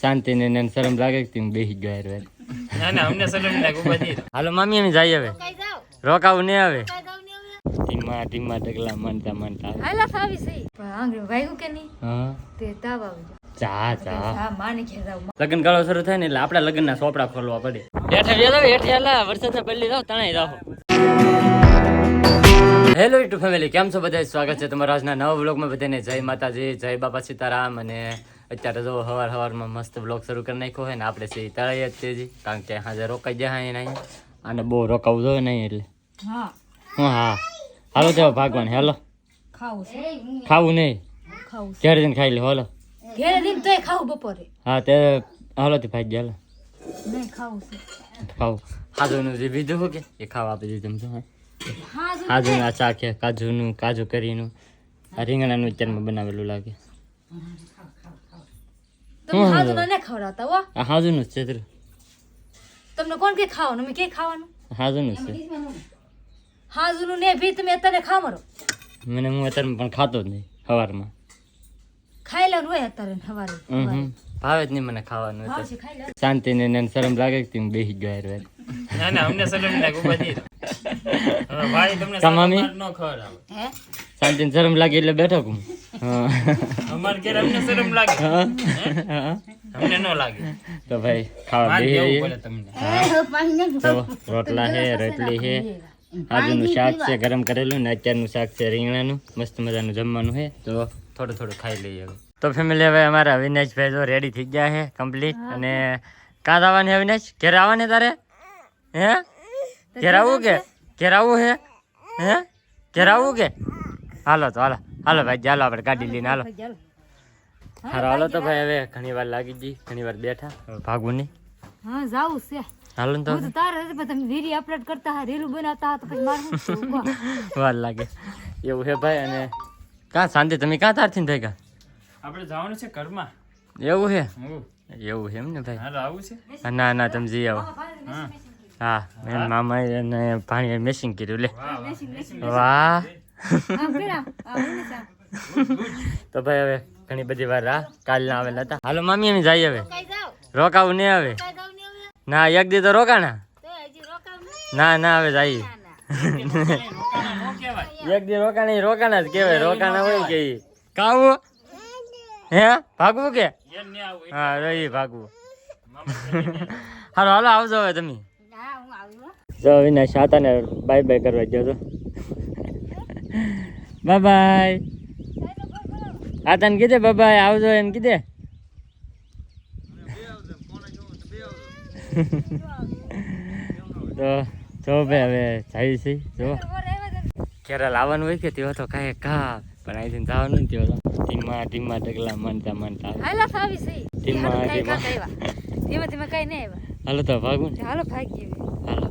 શાંતિ ને શરમ લાગે કે તું બેસી ગયો યાર. ના ના અમને શરમ લાગે ઉભા થઈ. હાલો મામી અમે જઈએ હવે. રોકાવું નહીં આવે. ધીમા ધીમા ડગલા માનતા માનતા હાલા ફાવી સહી પણ આંગળી વાગ્યું કે નહીં હા તે તાવ આવી જા જા હા માને ઘેર જાવ લગ્ન ગાળો શરૂ થાય ને એટલે આપડા લગ્ન ના સોપડા ખોલવા પડે. હેઠે જાવ હેઠે હાલા વરસાદના પહેલી જાવ તણાઈ જાવ. હેલો યુટ્યુબ ફેમિલી, કેમ છો બધા? સ્વાગત છે તમારા આજના નવા વ્લોગમાં. બધાને જય માતાજી, જય બાપા સીતારામ. અને અત્યારે જો સવારમાં મસ્ત વ્લોગ શરૂ કરી નાખ્યો હોય ને આપણે સી તળાઈ જ તેજી, કારણ કે હાજર રોકાઈ જાય અહીંયા અને બહુ રોકાવું જોઈએ નહીં એટલે હા હા હાલો તો ભાગવાન. હાલો ખાવું છે ખાવું નહીં, ખાવું ઘેર જઈને ખાઈ લે. હાલો ઘેર દિન તોય ખાવું બપોરે હા તે હાલો તે ભાઈ ગયા. નહીં ખાવું છે ખાવું હાજુનું જે બીજું શું કે એ ખાવા આપી દીધું શું? હા હાજુનું આ શાક છે, કાજુનું, કાજુ કરીનું, આ રીંગણાનું અત્યારમાં બનાવેલું લાગે. તમે હાજુ ન ખવડાવતા હો. આ હાજુનું જ છે. તમને કોણ કે ખાવાનું મેં કે ખાવાનું હાજુનું જ છે. હાજુનું ને ભી તમે અત્યારે ખામરો મને હું અત્યારે પણ ખાતો જ નહીં. સવારમાં ખાઈ લેવાનું હોય અત્યારે સવારે ભાવે જ નહીં મને ખાવાનું. ભાવશે ખાઈ લે શાંતિ ને શરમ લાગે કે તું બેસી ગયો યાર. ના ના અમને શરમ લાગે ઉભા થઈ. ભાઈ તમને તમામી? ન ખવડાવે. હે શાંતિ ને શરમ લાગે એટલે બેઠો હું. હા અમાર ઘેર અમને શરમ લાગે. હા. અમને ન લાગે. તો ભાઈ ખાવા માર બેસી દેવું પડે તમને. તો રોટલા છે, રોટલી છે, આજુનું શાક છે ગરમ કરેલું ને અત્યારનું શાક છે રીંગણાનું. મસ્ત મજાનું જમવાનું છે તો થોડું થોડું ખાઈ લઈએ હવે. તો ફેમિલી હવે અમારા અવિનાશભાઈ જો રેડી થઈ ગયા છે કમ્પ્લીટ. અને કાં આવવાની અવિનાશ? ઘેર આવવાની તારે? હે ઘેર આવવું કે ઘેર આવવું હે? હે ઘેર આવવું કે? હાલો તો હાલો હાલો ભાઈ ચાલો આપણે ગાડી લઈને હાલો. હારો હાલો તો ભાઈ હવે ઘણી વાર લાગી ગઈ, ઘણી વાર બેઠા, હવે ભાગવું નહીં. હા જાવું છે હાલો ને તો હું તો તારે તમે વિડીયો અપલોડ કરતા હા રીલ બનાવતા હા તો પછી મારું શું થયું? વાર લાગે એવું છે ભાઈ. અને કાં શાંતિ તમે કાં તારથી થઈ ગયા? આપણે જવાનું છે ઘરમાં. એવું છે હું. એવું છે એમ ને ભાઈ? હાલો આવું છે. ના ના તમે જઈ આવો. હા. હા મેં મામા અને પાણી મેસિંગ કર્યું લે. વાહ વાહ. વાહ. આમ પેલા આવું ને તો ભાઈ હવે ઘણી બધી વાર કાલના આવેલા હતા. હાલો મામી અમે જઈએ હવે. કઈ જાવ રોકાવું નહીં આવે. કઈ જાવ ને હવે ના એક દી તો રોકાણા. તો હજી રોકાવ ને ના ના હવે જઈએ. રોકાણા નો કહેવાય. એક દી રોકાણા રોકાણા જ કહેવાય. રોકાણા હોય કે કાવું હે ભાગવું કે? ઘેર નહીં આવું. હા રહી ભાગવું. હાલો હાલો આવજો હવે તમે. હા હું આવ્યો જો વિનાશ આતાને બાય બાય કરવા ગયો તો. Bye bye. આતાને કીધે બાય બાય આવજો એમ કીધે. તો જો ભાઈ હવે જાય છે. જો ઘેરા લાવવાનું હોય કે તેઓ તો કાંઈ કા પણ અહીંથી જવાનું ને તેઓ તો ધીમા ધીમા ડગલા માનતા માનતા હાલા ફાવી સહી ધીમા ધીમા. ધીમે ધીમે કઈ નહીં આવ્યા હાલો તો ભાગું ને. હાલો ભાગી હાલો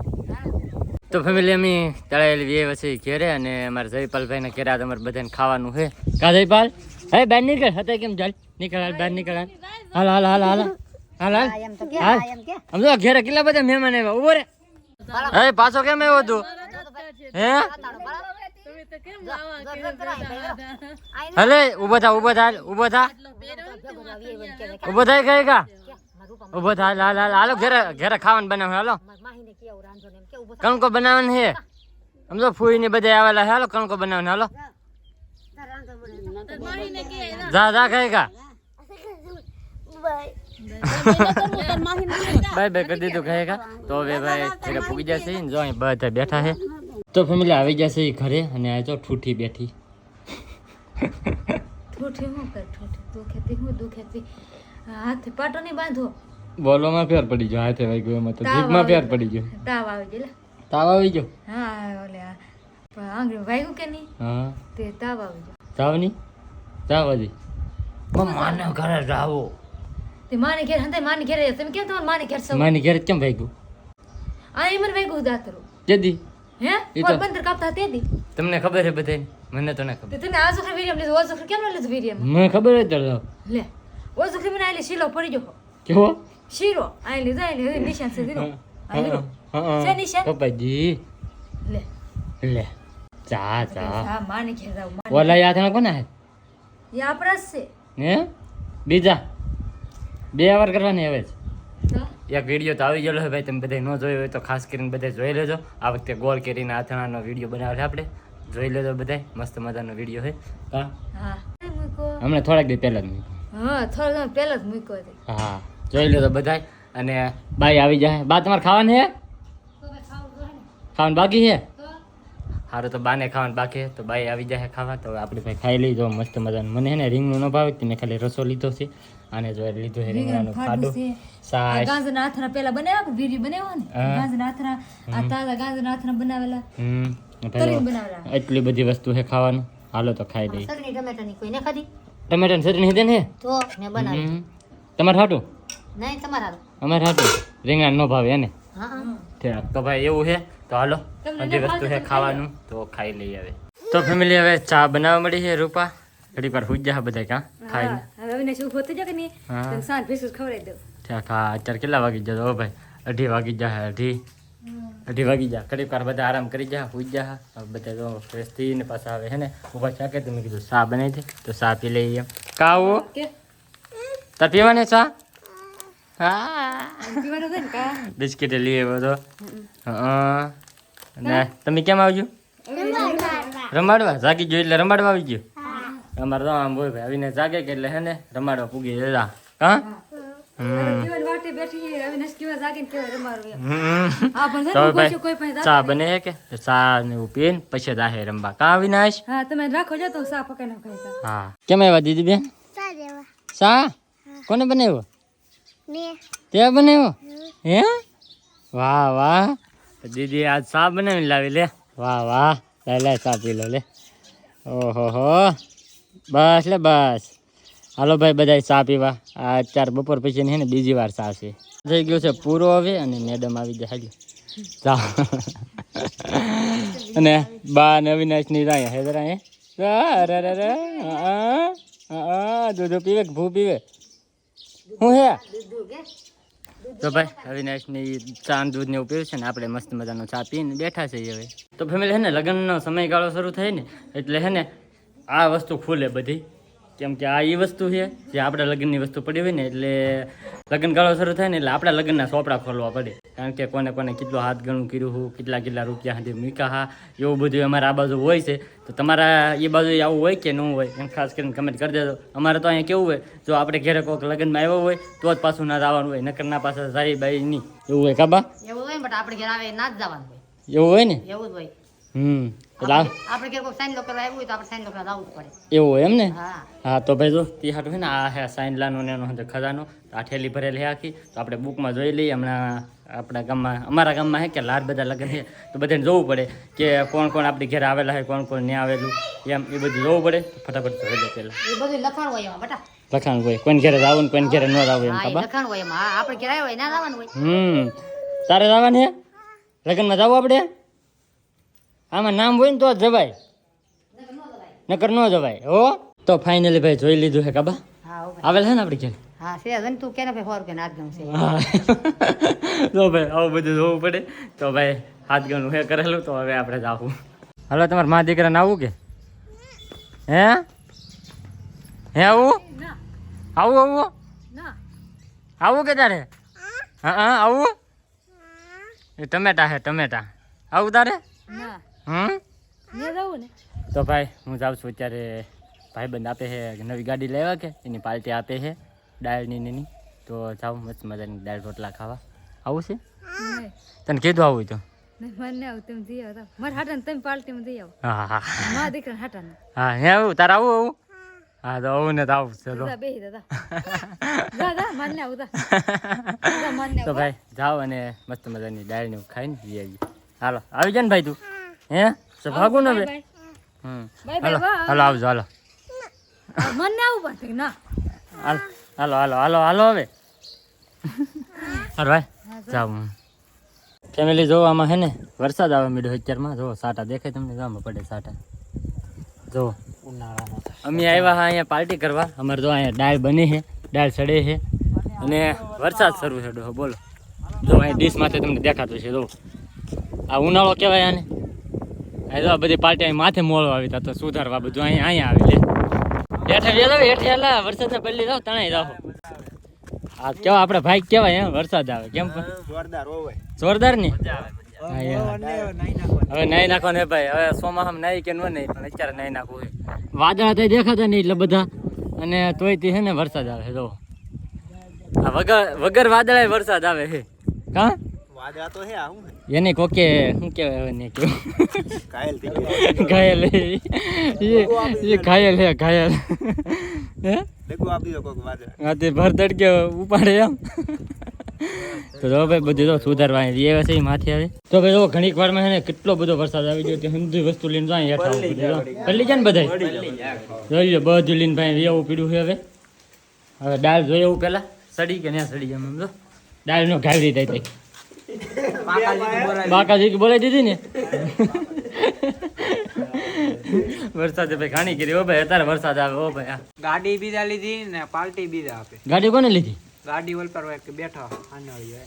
તો ફેમિલી અમે તળાયેલી બે પછી ઘેરે અને અમારા જયપાલભાઈને ઘેરે આ તમારે બધાને ખાવાનું છે. કા જયપાલ? હે બહાર નીકળ. હતા કેમ ચાલ નીકળ હાલ બહાર નીકળ હાલ. હાલ હાલ હાલ હાલ હાલ હાલ હાલ. આમ જો ઘેરે કેટલા બધા મહેમાન આવ્યા. ઉભો રે. હે પાછો કેમ આવ્યો તું? હે હલે ઉભો થા ઉભો થા ઉભો થા ઉભો થાય કઈ કા ઉભો થા. હાલ હાલ હાલો ઘેરે ઘેરે ખાવાનું બનાવે. હાલો કણકો બનાવવાનું છે. સમજો ફૂઈ ને બધા આવેલા છે. હાલો કણકો બનાવવાનું. હાલો જા જા કઈ કા બાય બાય કરી દીધું કહે કા. તો હવે ભાઈ ઘરે પૂગી જશે ને જો અહીં બધા બેઠા છે. તો ફેમિલી આવી જશે ઘરે અને આ જો ઠૂઠી બેઠી. ઠોઠી હું કર ઠોઠી દુખેતી હું દુખેતી હાથે પાટો નહીં બાંધો બોલવામાં ફેર પડી ગયો. હાથે વાઈ ગયો એમાં તો જીભમાં ફેર પડી ગયો. તાવ આવી ગયેલા તાવ આવી ગયો. હા ઓલે આંગળી વાગ્યું કે નહીં હા તે તાવ આવી ગયો તાવ નહીં તાવ હજી માને ઘરે જાવો. તે માને ઘેર હંતે માને ઘેર તમે કેમ તમારે માને ઘેર સૌ માની ઘરે કેમ ભાગ્યું? આ મને વાગ્યું દાતરું જદી હે ઈ તો- પોરબંદર કાપતા તે દી તમને ખબર છે બધાને? મને તો ના ખબર. તે તમે આ જોખર વીરિયમ લીધું ઓ જોખર કેમ ન લીધું વીરિયમ મને ખબર જ તો લે ઓ જોખર મને આલી શીલો પડી ગયો કેવો શીરો આઈ લીધો નિશાન છે દીધો આ લીધો છે નિશાન પપ્પાજી લે લે જા જા. હા માને ઘેર જાવ ઓલા યાદ કોના હે? એ આપણા જ છે હે બીજા 2 વાર કરવાની હવે જ. તો એક વિડીયો તો આવી ગયેલો છે ભાઈ, તમે બધા ન જોયો હોય તો ખાસ કરીને બધા જોઈ લેજો. આ વખતે ગોળ કેરીના આથણાનો વિડીયો બનાવેલો છે આપણે, જોઈ લેજો બધા, મસ્ત મજાનો વિડીયો છે. હા હા મૂકો. હમણાં થોડાક દી પહેલા જ મૂક્યો. હા થોડો સમય પહેલા જ મૂક્યો હતો. હા જોઈ લેજો બધા. અને બાઈ આવી જાય. બા તમારે ખાવાનું છે? ખાવાનું બાકી છે? સારું, તો બાને ખાવાનું બાકી છે તો બાઈ આવી જાય ખાવા. તો આપણે ભાઈ ખાઈ લઈ જો મસ્ત મજાનું. મને હે ને રીંગણું ન ભાવે, મેં ખાલી રસો લીધો છે. અને જો લીધું છે રીંગણાનું ખાડું, છાશ. ગાંજરના આથરા પેલા બનાવ્યા વિડીયો બનાવ્યો ને, હા. ગાંજરના આથરા આ તાજા ગાંજરના આથરા બનાવેલા ભાઈ તરીને બનાવેલા. એટલી બધી વસ્તુ છે ખાવાનું. હાલો તો ખાઈ લઈએ. ચટણી ટમેટાની કોઈને ખાધી ટમેટાની ચટણી દે ને. તો મેં બનાવી. તમારે હાટું? નહીં તમારા અમારે હાટું રીંગણા ન ભાવે એને. હા હા ઠીક, તો ભાઈ એવું છે. તો હાલો તમને બધી જે વસ્તુ ભાવે છે તે ખાવાનું, તો ખાઈ લઈએ હવે. તો ફેમિલી હવે ચા બનાવવા મળી છે. રૂપા ઘડી પર હુઈ જા બધા કાં ખાઈને. હવે અવિનાશ ઉભો થઈ જાય કે નહીં, હા. તો સાંજ ભેંસું ખવડાવી દઉં. ઠીક, હા અત્યારે કેટલા વાગી જતો? ઓ ભાઈ 2:30 વાગી જાય. 2:30 વાગી જાય. ઘડી પર બધા આરામ કરી જા, હુઈ જા. હવે બધા તો ફ્રેશ થઈને પાછા આવે છે ને ઉભા છે કે તમે કીધું ચા બનાવી દે તો ચા પી લઈએ. કા આવો કે તા પીવાને ચા? હા પીવાનું છે ને કા બિસ્કીટ લઈએ બધો. હા ને તમે કેમ આવજો? રમાડવા જાગી ગયો એટલે રમાડવા આવી ગયો. અમારે તો આમ હોય ભાઈ, આવીને જાગે કે એટલે હે ને રમાડવા પૂગી જતા. હા કેવા વાટે બેઠી છે, અવિનાશ કેવા જાગીને કેવા રમાડવું એમ. હમ. હા પણ છે તો ને ભાઈ કોઈ પાસે જાતું ચા નહીં. બને છે કે ચા ને એવું પીને પછી જાહે રમવા. કા અવિનાશ? હા તમે રાખો જો તો સા પકાઈ નાખો તા. હા કેમ આવ્યા દીદી બેન? ચા કોને બનાવ્યો? તે બનાવ્યો? હે વાહ વાહ, દીદી આજ ચા બનાવીને લાવી લે. વાહ વાહ, લે લે ચા પી લો લે. ઓહો હો, બસ લે બસ. હાલો ભાઈ બધા ચા પીવા. આ અત્યારે બપોર પછી ને બીજી વાર ચા છે. થઈ ગયો છે પૂરો હવે અને મેડમ આવી જાય. હાજી ચા અને બા ને અવિનાશ ની રાય હે જરા હે દૂધ પીવે કે ભૂ પીવે? હું હે તો ભાઈ અવિનાશની ચા ને દૂધ ને એવું પીવું છે ને આપણે મસ્ત મજાનો ચા પીને બેઠા છે હવે. તો ફેમિલી હે ને લગ્નનો સમયગાળો શરૂ થાય ને એટલે હે ને આ વસ્તુ ખુલે બધી, કેમ કે આ એ વસ્તુ છે જે આપણા લગ્નની વસ્તુ પડી હોય ને એટલે લગ્નગાળો શરૂ થાય ને એટલે આપણા લગ્નના ચોપડા ખોલવા પડે. કારણ કે કોને કોને કેટલું હાથ ગણું કર્યું હું, કેટલા કેટલા રૂપિયા સુધી મૂક્યા હા, એવું બધું અમારા આ બાજુ હોય છે. તો તમારા એ બાજુ આવું હોય કે ન હોય એમ ખાસ કરીને કમેન્ટ કરી દેજો. અમારે તો અહીંયા કેવું હોય, જો આપણે ઘરે કોઈક લગ્નમાં આવ્યો હોય તો જ પાછું ના જવાનું હોય, નકર ના પાછા જાય બાઈ નહીં એવું હોય. કાબા એવું હોય બટ આપણે ઘેર આવે ના જ જવાનું હોય, એવું હોય ને? એવું જ હોય. એટલે આપણે ઘેર કોઈ સાઈન લો કરવા આવ્યું હોય તો આપણે સાઈન લો કરવા જવું જ પડે. એવું હોય એમ ને? હા હા તો ભાઈ જો તી હાટું છે ને આ હે સાઈનલાનો ને એનો હંધે ખજાનો. તો આ ઠેલી ભરેલી હે આખી. તો આપણે બુકમાં જોઈ લઈએ. હમણાં આપણા ગામમાં અમારા ગામમાં હે કે લાડ બધા લગ્ન છે તો બધાને જોવું પડે કે કોણ કોણ આપણી ઘરે આવેલા હોય, કોણ કોણ નહીં આવેલું એમ એ બધું જોવું પડે. તો ફટાફટ જોઈ લે પહેલાં એ બધું લખાણ હોય એમાં બટા. લખાણ હોય કોઈને ઘરે જવું ને કોઈને ઘરે ન જવું એમ. હા એ ખબર? લખાણ હોય એમાં. હા, આપણે ઘેર આવ્યો હોય ના જવાનું હોય. તારે જવાનું હે લગ્નમાં જવું આપણે? આમાં નામ હોય ને તો જ જવાય, નકર ન જવાય હો. તો ફાઇનલી ભાઈ જોઈ લીધું હે કાબા, હા હો ભાઈ. આવેલ છે ને આપણી ઘરે. હા છે જન તું કેને ભાઈ 100 રૂપિયા નાખ દઉં છે. હા તો ભાઈ આવું બધું જોવું પડે. તો ભાઈ હાથ ગણું હે કરેલું. તો હવે આપણે જાવું. હાલો તમારા મા દીકરાને આવું કે હે હે આવું ના આવું આવું ના આવું કે તારે? હા હા આવું. એ ટમેટા હે ટમેટા. આવું તારે? ના ને રહું ને. તો ભાઈ હું જાઉં છું અત્યારે. ભાઈબંધ આપે છે નવી ગાડી લેવા કે એની પાર્ટી આપે છે દાળની ને એની. તો જાઉં મસ્ત મજાની દાળ રોટલા ખાવા. આવું છે? નહીં તને કીધું આવું તો? નહીં મને આવું તમે જઈ આવો મારા હાટાને તમે પાર્ટીમાં જઈ આવો. હા હા મારા દીકરાને હાટાને હા હે આવું તારે આવું આવું? હા તો આવું ને તો આવું છે. દાદા બેહી દાદા દાદા માનને આવું દાદા માનને તો ભાઈ જાઓ અને મસ્ત મજાની દાળ ને ખાઈને જઈ આવીએ. હાલો આવી જા ને ભાઈ તું. હે તો ભાગું ને ભાઈ. બાય હાલો બાય હાલો આવજો હાલો મને આવું પણ ના હાલો હાલો હાલો હાલો હાલો હવે હાલો ભાઈ જાઉં. ફેમિલી જો આમાં હે ને વરસાદ આવે મીડો અત્યારમાં. જો સાટા દેખાય તમને? જોવામાં પડે સાટા. જો અમે આવ્યા હા અહીંયા પાર્ટી કરવા. અમારે જો અહીંયા દાળ બની છે, દાળ ચડે છે અને વરસાદ શરૂ છે. ડોહો બોલો જો અહીંયા ડીશ માથે તમને દેખાતું છે. જો આ ઉનાળો કહેવાય આને. અહીં જો આ બધી પાર્ટી અહીં માથે મોળો આવી તા તો સુધારવા બધું અહીંયા આવી લે. હેઠે વ્યા જાવ હેઠે. હાલા વરસાદને પલ્લી જાઓ તણાઈ જાઓ. આ કેવા આપણે ભાઈ કેવાય હે વરસાદ આવે કેમ પણ જોરદાર હોય જોરદાર ને હા યાર. હવે નાઈ નાખો ને ભાઈ હવે સોમાહમ નાઈ કે ન નહીં પણ અત્યારે નાઈ નાખવું છે વાદળા તો દેખાતા નહીં એટલે બધા અને તોય તે છે ને વરસાદ આવે જો આ વગર વાદળાય વરસાદ આવે છે કા વાદળા તો હે આ હું એને કોકે શું કહેવાય હવે નહીં કેવું કાયલ થઈ ગયો ઘાયલ હે એ ઘાયલ હે ઘાયલ હે દેખો આપી દો કોક વાદળા હા તે ભર તડકે ઉપાડે એમ તો જો ભાઈ બધું તો સુધારવાની એ છે માથે આવે તો ભાઈ જો ઘણીક વારમાં છે ને કેટલો બધો વરસાદ આવી ગયો તે હંધી વસ્તુ લઈને જાય હેઠા પલ્લી જાય ને બધા જોઈ લો બધું લઈને ભાઈ એવું પીડ્યું છે હવે દાળ જોઈએ એવું પેલા સડી કે ના સડી એમ સમજો દાળ નો ઘાવરી થાય બાકાજી બોલાવી દીધી ને વરસાદ ભાઈ ઘાણી કરી હો ભાઈ અત્યારે વરસાદ આવે હો ભાઈ ગાડી બીજા લીધી ને પાર્ટી બીજા આપે ગાડી કોને લીધી ગાડી વલપર હોય કે બેઠા આનાળી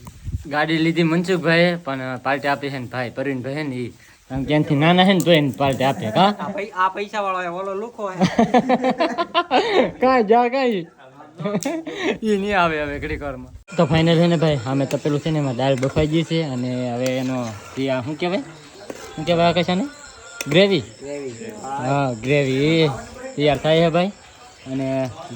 ગાડી લીધી મનસુખભાઈ પણ પાર્ટી આપે છે ને ભાઈ પરવીનભાઈ છે ને એ કારણ કે ત્યાંથી નાના છે ને તો એને પાર્ટી આપે કા આ પૈસા વાળો ઓલો લુખો હે કાંઈ જા કાંઈ એ નહીં આવે હવે ઘડીક વારમાં તો ફાઇનલ છે ને ભાઈ અમે તપેલું છે ને એમાં દાળ બફાઈ ગઈ છે અને હવે એનો શું કહેવાય આકાશાને ગ્રેવી હા ગ્રેવી તૈયાર થાય છે ભાઈ અને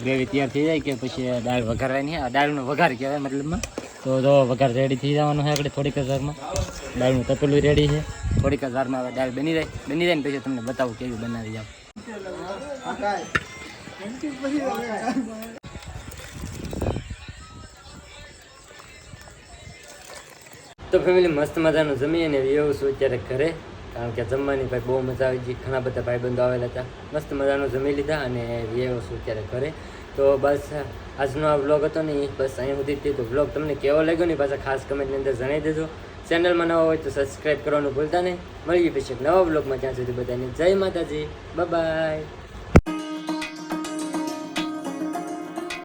ગ્રેવી તૈયાર થઈ જાય કે પછી દાળ વઘારવાની આ દાળનો વઘાર કહેવાય મતલબમાં તો જો વઘાર રેડી થઈ જવાનો છે આપણે થોડીક જ વારમાં દાળનું તપેલું રેડી છે થોડીક જ વારમાં હવે દાળ બની જાય ને પછી તમને બતાવું કેવી બનાવી જાવ તો ફેમિલી મસ્ત મજાનું જમીએ ને એવું છું અત્યારે ઘરે કારણ કે જમવાની ભાઈ બહુ મજા આવી ગઈ ઘણા બધા ભાઈબંધો આવેલા હતા મસ્ત મજાનું જમી લીધા અને એવું છું અત્યારે ઘરે તો બસ આજનો આ વ્લોગ હતો ને બસ અહીંયા સુધી તો વ્લોગ તમને કેવો લાગ્યો ને પાછા ખાસ કમેન્ટની અંદર જણાવી દેજો ચેનલમાં નવા હોય તો સબસ્ક્રાઈબ કરવાનું ભૂલતા નહીં મળીએ પછી નવા વ્લોગમાં ત્યાં સુધી બધાને જય માતાજી બાય.